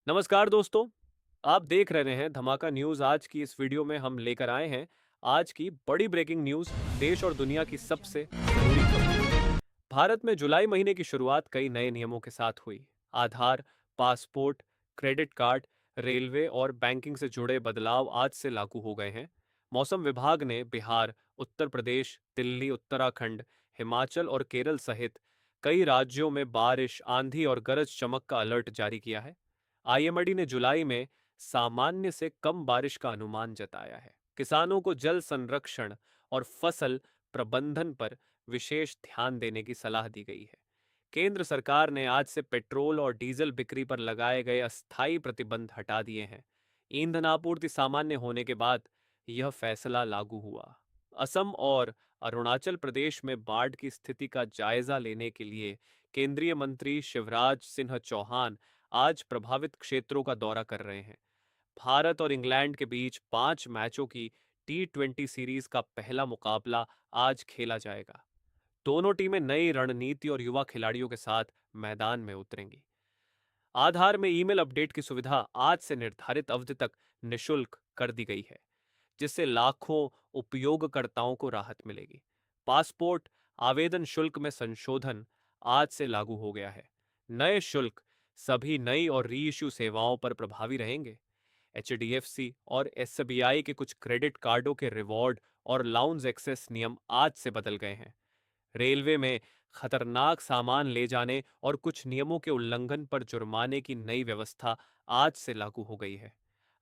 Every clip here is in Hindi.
नमस्कार दोस्तों, आप देख रहे हैं धमाका न्यूज़। आज की इस वीडियो में हम लेकर आए हैं आज की बड़ी ब्रेकिंग न्यूज़, देश और दुनिया की सबसे जरूरी खबर। भारत में जुलाई महीने की शुरुआत कई नए नियमों के साथ हुई। आधार, पासपोर्ट, क्रेडिट कार्ड, रेलवे और बैंकिंग से जुड़े बदलाव आज से लागू हो गए हैं। मौसम विभाग ने बिहार, उत्तर प्रदेश, दिल्ली, उत्तराखंड, हिमाचल और केरल सहित कई राज्यों में बारिश, आंधी और गरज चमक का अलर्ट जारी किया है। आईएमडी ने जुलाई में सामान्य से कम बारिश का अनुमान जताया है। किसानों को जल संरक्षण और फसल प्रबंधन पर विशेष ध्यान देने की सलाह दी गई है। केंद्र सरकार ने आज से पेट्रोल और डीजल बिक्री पर लगाए गए अस्थायी प्रतिबंध हटा दिए हैं। ईंधन आपूर्ति सामान्य होने के बाद यह फैसला लागू हुआ। असम और अरुणाचल प्रदेश में बाढ़ की स्थिति का जायजा लेने के लिए केंद्रीय मंत्री शिवराज सिंह चौहान आज प्रभावित क्षेत्रों का दौरा कर रहे हैं। भारत और इंग्लैंड के बीच 5 मैचों की T20 सीरीज का पहला मुकाबला आज खेला जाएगा। दोनों टीमें नई रणनीति और युवा खिलाड़ियों के साथ मैदान में उतरेंगी। आधार में ईमेल अपडेट की सुविधा आज से निर्धारित अवधि तक निशुल्क कर दी गई है, जिससे लाखों उपयोगकर्ताओं को राहत मिलेगी। पासपोर्ट आवेदन शुल्क में संशोधन आज से लागू हो गया है। नए शुल्क सभी नई और री इश्यू सेवाओं पर प्रभावी रहेंगे। एचडीएफसी और एसबीआई के कुछ क्रेडिट कार्डों के रिवॉर्ड और लाउंज एक्सेस नियम आज से बदल गए हैं। रेलवे में खतरनाक सामान ले जाने और कुछ नियमों के उल्लंघन पर जुर्माने की नई व्यवस्था आज से लागू हो गई है।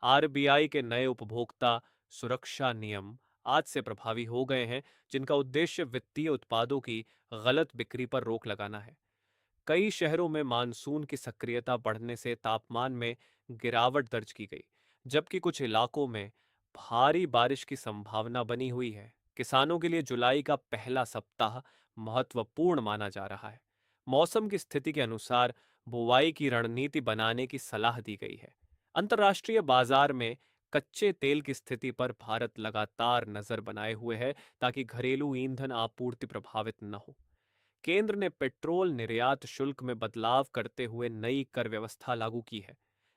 आरबीआई के नए उपभोक्ता सुरक्षा नियम आज से प्रभावी हो गए हैं, जिनका उद्देश्य वित्तीय उत्पादों की गलत बिक्री पर रोक लगाना है। कई शहरों में मानसून की सक्रियता बढ़ने से तापमान में गिरावट दर्ज की गई, जबकि कुछ इलाकों में भारी बारिश की संभावना बनी हुई है। किसानों के लिए जुलाई का पहला सप्ताह महत्वपूर्ण माना जा रहा है। मौसम की स्थिति के अनुसार बुवाई की रणनीति बनाने की सलाह दी गई है। अंतर्राष्ट्रीय बाजार में कच्चे तेल की स्थिति पर भारत लगातार नजर बनाए हुए है, ताकि घरेलू ईंधन आपूर्ति प्रभावित न हो। केंद्र ने पेट्रोल निर्यात शुल्क में बदलाव करते हुए नई कर व्यवस्था लागू की है,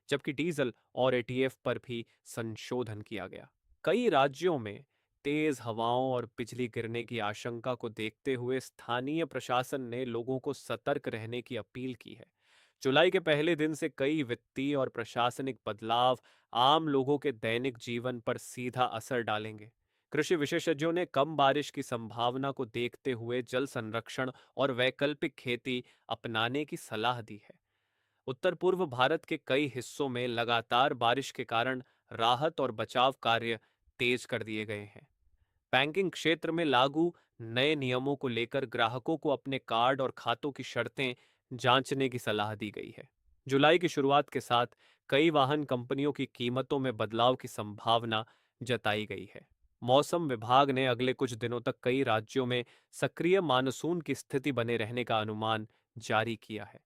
जबकि डीजल और एटीएफ पर भी संशोधन किया गया। कई राज्यों में तेज हवाओं और बिजली गिरने की आशंका को देखते हुए स्थानीय प्रशासन ने लोगों को सतर्क रहने की अपील की है। जुलाई के पहले दिन से कई वित्तीय और प्रशासनिक बदलाव आम लोगों के दैनिक जीवन पर सीधा असर डालेंगे। कृषि विशेषज्ञों ने कम बारिश की संभावना को देखते हुए जल संरक्षण और वैकल्पिक खेती अपनाने की सलाह दी है। उत्तर पूर्व भारत के कई हिस्सों में लगातार बारिश के कारण राहत और बचाव कार्य तेज कर दिए गए हैं। बैंकिंग क्षेत्र में लागू नए नियमों को लेकर ग्राहकों को अपने कार्ड और खातों की शर्तें जांचने की सलाह दी गई है। जुलाई की शुरुआत के साथ कई वाहन कंपनियों की कीमतों में बदलाव की संभावना जताई गई है। मौसम विभाग ने अगले कुछ दिनों तक कई राज्यों में सक्रिय मानसून की स्थिति बने रहने का अनुमान जारी किया है।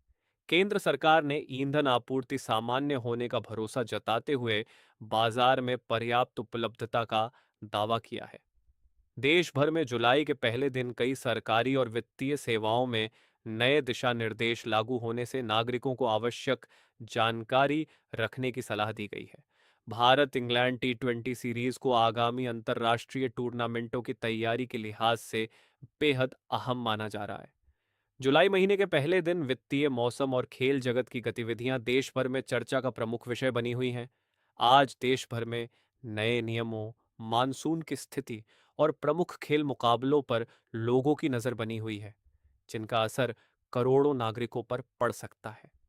केंद्र सरकार ने ईंधन आपूर्ति सामान्य होने का भरोसा जताते हुए बाजार में पर्याप्त उपलब्धता का दावा किया है। देश भर में जुलाई के पहले दिन कई सरकारी और वित्तीय सेवाओं में नए दिशा निर्देश लागू होने से नागरिकों को आवश्यक जानकारी रखने की सलाह दी गई है। भारत इंग्लैंड T20 सीरीज को आगामी अंतर्राष्ट्रीय टूर्नामेंटों की तैयारी के लिहाज से बेहद अहम माना जा रहा है। जुलाई महीने के पहले दिन वित्तीय, मौसम और खेल जगत की गतिविधियां देश भर में चर्चा का प्रमुख विषय बनी हुई हैं। आज देश भर में नए नियमों, मानसून की स्थिति और प्रमुख खेल मुकाबलों पर लोगों की नजर बनी हुई है, जिनका असर करोड़ों नागरिकों पर पड़ सकता है।